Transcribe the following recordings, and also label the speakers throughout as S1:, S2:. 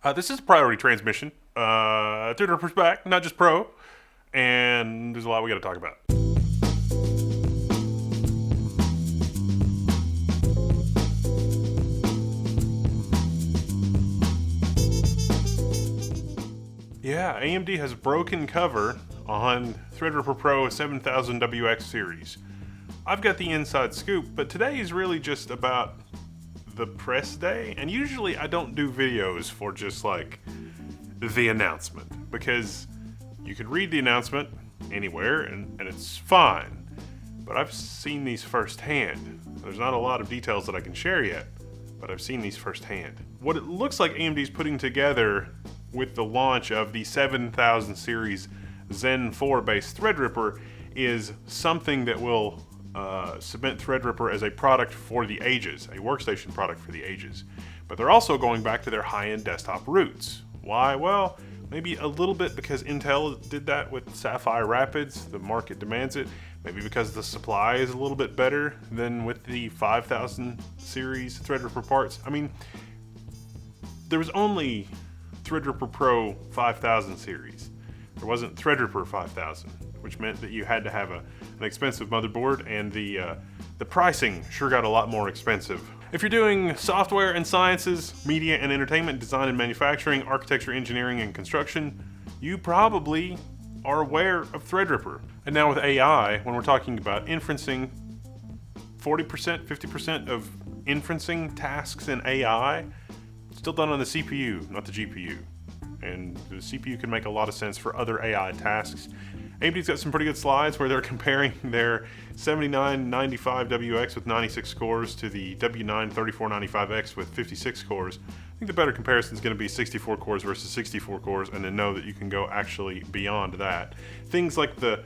S1: This is a priority transmission. Threadripper's back, not just Pro, and there's a lot we got to talk about. Yeah, AMD has broken cover on Threadripper Pro 7000WX series. I've got the inside scoop, but today is really just about the press day, and usually I don't do videos for just like the announcement, because you could read the announcement anywhere and it's fine, but I've seen these firsthand. There's not a lot of details that I can share yet, but I've seen these firsthand. What it looks like AMD's putting together with the launch of the 7000 series Zen 4 based Threadripper is something that will cement Threadripper as a product for the ages, a workstation product for the ages. But they're also going back to their high-end desktop roots. Why? Well, maybe a little bit because Intel did that with Sapphire Rapids, the market demands it. Maybe because the supply is a little bit better than with the 5000 series Threadripper parts. I mean, there was only Threadripper Pro 5000 series. There wasn't Threadripper 5000, which meant that you had to have an expensive motherboard, and the pricing sure got a lot more expensive. If you're doing software and sciences, media and entertainment, design and manufacturing, architecture, engineering, and construction, you probably are aware of Threadripper. And now with AI, when we're talking about inferencing, 40%, 50% of inferencing tasks in AI still done on the CPU, not the GPU. And the CPU can make a lot of sense for other AI tasks. AMD's got some pretty good slides where they're comparing their 7995WX with 96 cores to the W9 3495X with 56 cores. I think the better comparison is going to be 64 cores versus 64 cores, and then know that you can go actually beyond that. Things like the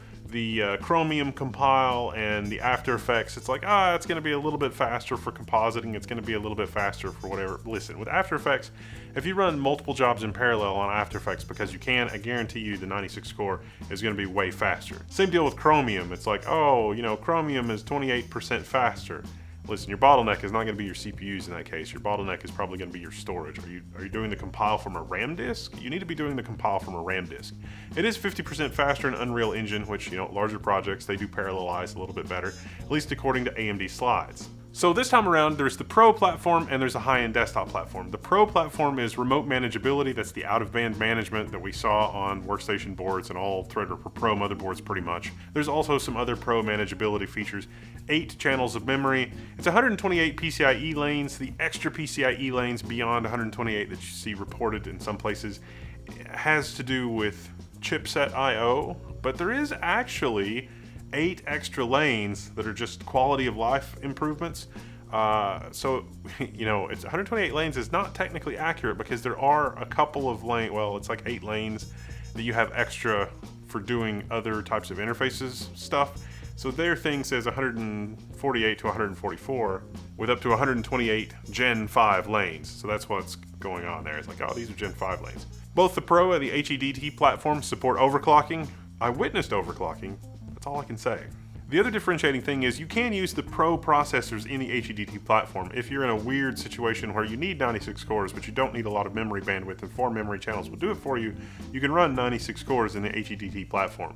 S1: Chromium compile and the After Effects, it's like, it's going to be a little bit faster for compositing, it's going to be a little bit faster for whatever. Listen, with After Effects, if you run multiple jobs in parallel on After Effects, because you can, I guarantee you the 96 core is going to be way faster. Same deal with Chromium. It's like, Chromium is 28% faster. Listen, your bottleneck is not going to be your CPUs in that case. Your bottleneck is probably going to be your storage. Are you doing the compile from a RAM disk? You need to be doing the compile from a RAM disk. It is 50% faster in Unreal Engine, which, larger projects, they do parallelize a little bit better, at least according to AMD slides. So this time around, there's the Pro platform and there's a high-end desktop platform. The Pro platform is remote manageability. That's the out-of-band management that we saw on workstation boards and all Threadripper Pro motherboards pretty much. There's also some other Pro manageability features. 8 channels of memory. It's 128 PCIe lanes. The extra PCIe lanes beyond 128 that you see reported in some places has to do with chipset I/O, but there is actually 8 extra lanes that are just quality of life improvements. So it's 128 lanes is not technically accurate because there are a couple of it's like 8 lanes that you have extra for doing other types of interfaces stuff. So their thing says 148 to 144 with up to 128 Gen 5 lanes. So that's what's going on there. It's like, these are Gen 5 lanes. Both the Pro and the HEDT platforms support overclocking. I witnessed overclocking. That's all I can say. The other differentiating thing is you can use the Pro processors in the HEDT platform if you're in a weird situation where you need 96 cores but you don't need a lot of memory bandwidth and 4 memory channels will do it for you. You can run 96 cores in the HEDT platform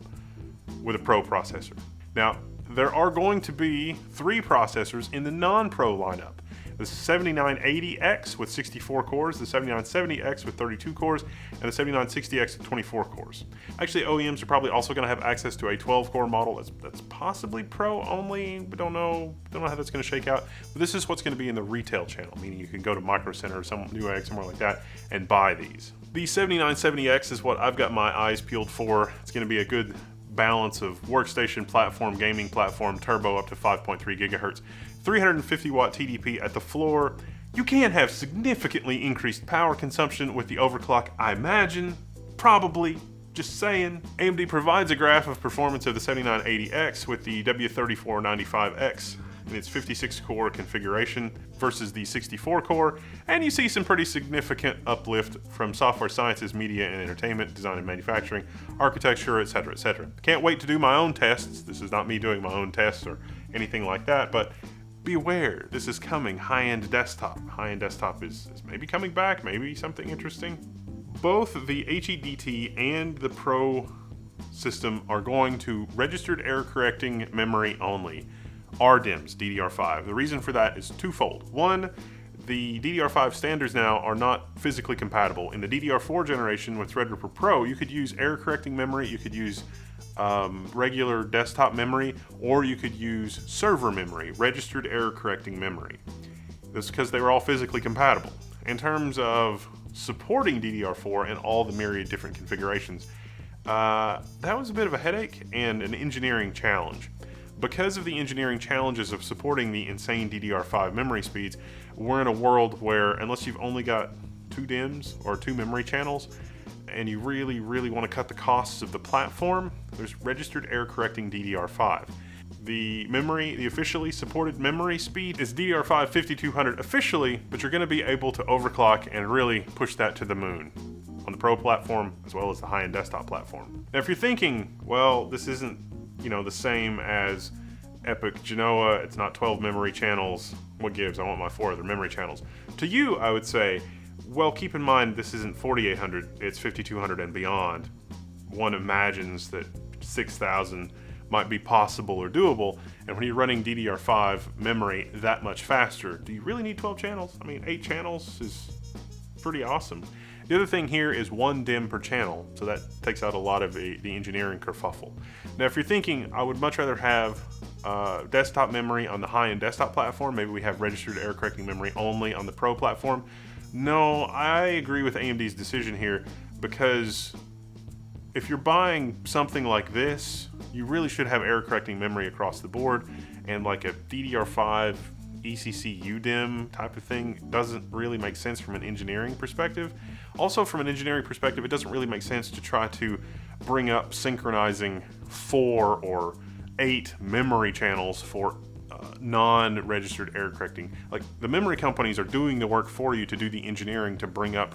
S1: with a Pro processor. Now, there are going to be 3 processors in the non-Pro lineup. The 7980X with 64 cores, the 7970X with 32 cores, and the 7960X with 24 cores. Actually, OEMs are probably also going to have access to a 12-core model that's possibly Pro only. We don't know how that's going to shake out. But this is what's going to be in the retail channel, meaning you can go to Micro Center or some Newegg, somewhere like that, and buy these. The 7970X is what I've got my eyes peeled for. It's going to be a good balance of workstation platform, gaming platform, turbo up to 5.3 gigahertz, 350 watt TDP at the floor. You can have significantly increased power consumption with the overclock, I imagine. Probably. Just saying. AMD provides a graph of performance of the 7980X with the W3495X in its 56 core configuration versus the 64 core, and you see some pretty significant uplift from software sciences, media and entertainment, design and manufacturing, architecture, etc., etc. Can't wait to do my own tests. This is not me doing my own tests or anything like that, but beware, this is coming. High-end desktop. High-end desktop is maybe coming back, maybe something interesting. Both the HEDT and the Pro system are going to registered error correcting memory only, RDIMMs, DDR5. The reason for that is twofold. One, the DDR5 standards now are not physically compatible. In the DDR4 generation with Threadripper Pro, you could use error correcting memory, you could use regular desktop memory, or you could use server memory, registered error correcting memory. That's because they were all physically compatible. In terms of supporting DDR4 and all the myriad different configurations, that was a bit of a headache and an engineering challenge. Because of the engineering challenges of supporting the insane DDR5 memory speeds, we're in a world where, unless you've only got 2 DIMMs or 2 memory channels, and you really, really want to cut the costs of the platform, there's registered error correcting DDR5. The officially supported memory speed is DDR5 5200 officially, but you're going to be able to overclock and really push that to the moon on the Pro platform as well as the high-end desktop platform. Now, if you're thinking, well, this isn't, the same as Epic Genoa, it's not 12 memory channels, what gives? I want my 4 other memory channels. To you, I would say, well, keep in mind this isn't 4800, it's 5200 and beyond. One imagines that 6000 might be possible or doable, and when you're running DDR5 memory that much faster, do you really need 12 channels? I mean, 8 channels is pretty awesome. The other thing here is 1 DIMM per channel, so that takes out a lot of the engineering kerfuffle. Now, if you're thinking, I would much rather have desktop memory on the high-end desktop platform, maybe we have registered error correcting memory only on the Pro platform. No, I agree with AMD's decision here, because if you're buying something like this, you really should have error correcting memory across the board, and like a DDR5 ECC UDIMM type of thing doesn't really make sense from an engineering perspective. Also, from an engineering perspective, it doesn't really make sense to try to bring up synchronizing 4 or 8 memory channels for non-registered error correcting. Like, the memory companies are doing the work for you to do the engineering to bring up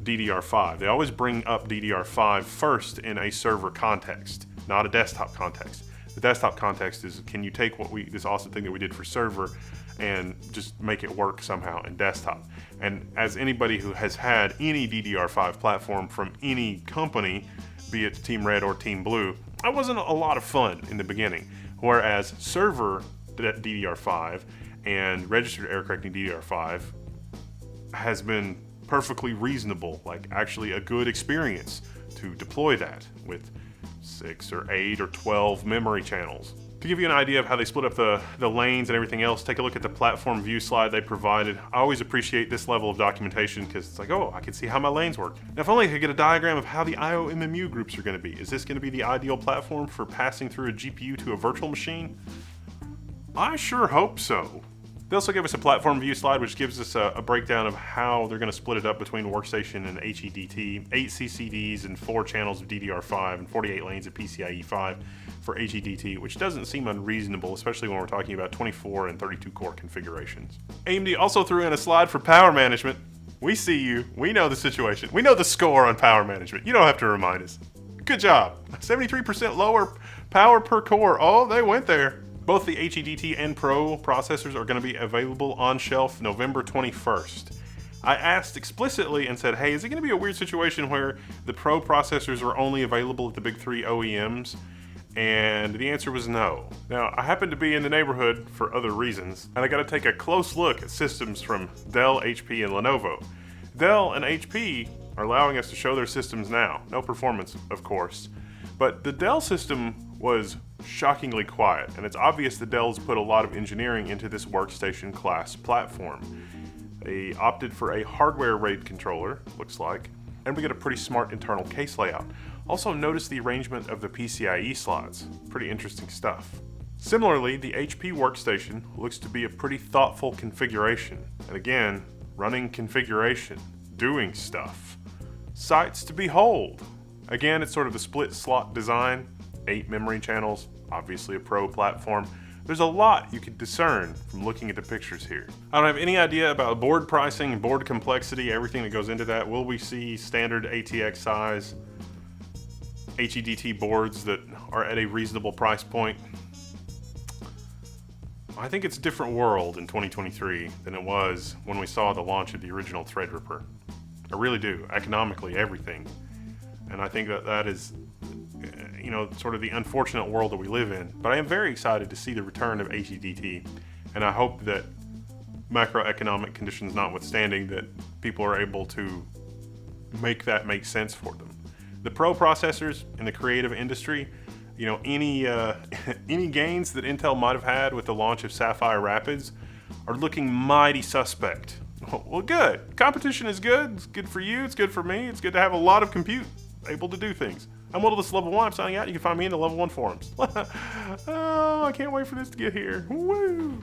S1: DDR5. They always bring up DDR5 first in a server context, not a desktop context. The desktop context is, can you take this awesome thing that we did for server and just make it work somehow in desktop? And as anybody who has had any DDR5 platform from any company, be it Team Red or Team Blue, that wasn't a lot of fun in the beginning. Whereas server DDR5 and registered error correcting DDR5 has been perfectly reasonable, like actually a good experience to deploy that with 6 or 8 or 12 memory channels. To give you an idea of how they split up the lanes and everything else, take a look at the platform view slide they provided. I always appreciate this level of documentation because it's like, oh, I can see how my lanes work. Now, if only I could get a diagram of how the I/O MMU groups are going to be. Is this going to be the ideal platform for passing through a GPU to a virtual machine? I sure hope so. They also gave us a platform view slide, which gives us a breakdown of how they're going to split it up between Workstation and HEDT, 8 CCDs and 4 channels of DDR5 and 48 lanes of PCIe 5 for HEDT, which doesn't seem unreasonable, especially when we're talking about 24 and 32 core configurations. AMD also threw in a slide for power management. We see you. We know the situation. We know the score on power management. You don't have to remind us. Good job. 73% lower power per core. Oh, they went there. Both the HEDT and Pro processors are going to be available on shelf November 21st. I asked explicitly and said, hey, is it going to be a weird situation where the Pro processors are only available at the big 3 OEMs? And the answer was no. Now, I happen to be in the neighborhood for other reasons, and I got to take a close look at systems from Dell, HP, and Lenovo. Dell and HP are allowing us to show their systems now. No performance, of course. But the Dell system was shockingly quiet, and it's obvious that Dell's put a lot of engineering into this workstation class platform. They opted for a hardware RAID controller, looks like, and we get a pretty smart internal case layout. Also notice the arrangement of the PCIe slots. Pretty interesting stuff. Similarly, the HP workstation looks to be a pretty thoughtful configuration. And again, running configuration, doing stuff. Sights to behold. Again, it's sort of a split slot design, 8 memory channels, obviously a Pro platform. There's a lot you can discern from looking at the pictures here. I don't have any idea about board pricing, board complexity, everything that goes into that. Will we see standard ATX size HEDT boards that are at a reasonable price point? I think it's a different world in 2023 than it was when we saw the launch of the original Threadripper. I really do. Economically, everything. And I think that is, sort of the unfortunate world that we live in. But I am very excited to see the return of HEDT. And I hope that, macroeconomic conditions notwithstanding, that people are able to make that make sense for them. The pro processors in the creative industry, any gains that Intel might have had with the launch of Sapphire Rapids are looking mighty suspect. Well, good. Competition is good. It's good for you. It's good for me. It's good to have a lot of compute able to do things. I'm Wendell, this is Level 1. I'm signing out. You can find me in the Level 1 forums. Oh, I can't wait for this to get here. Woo!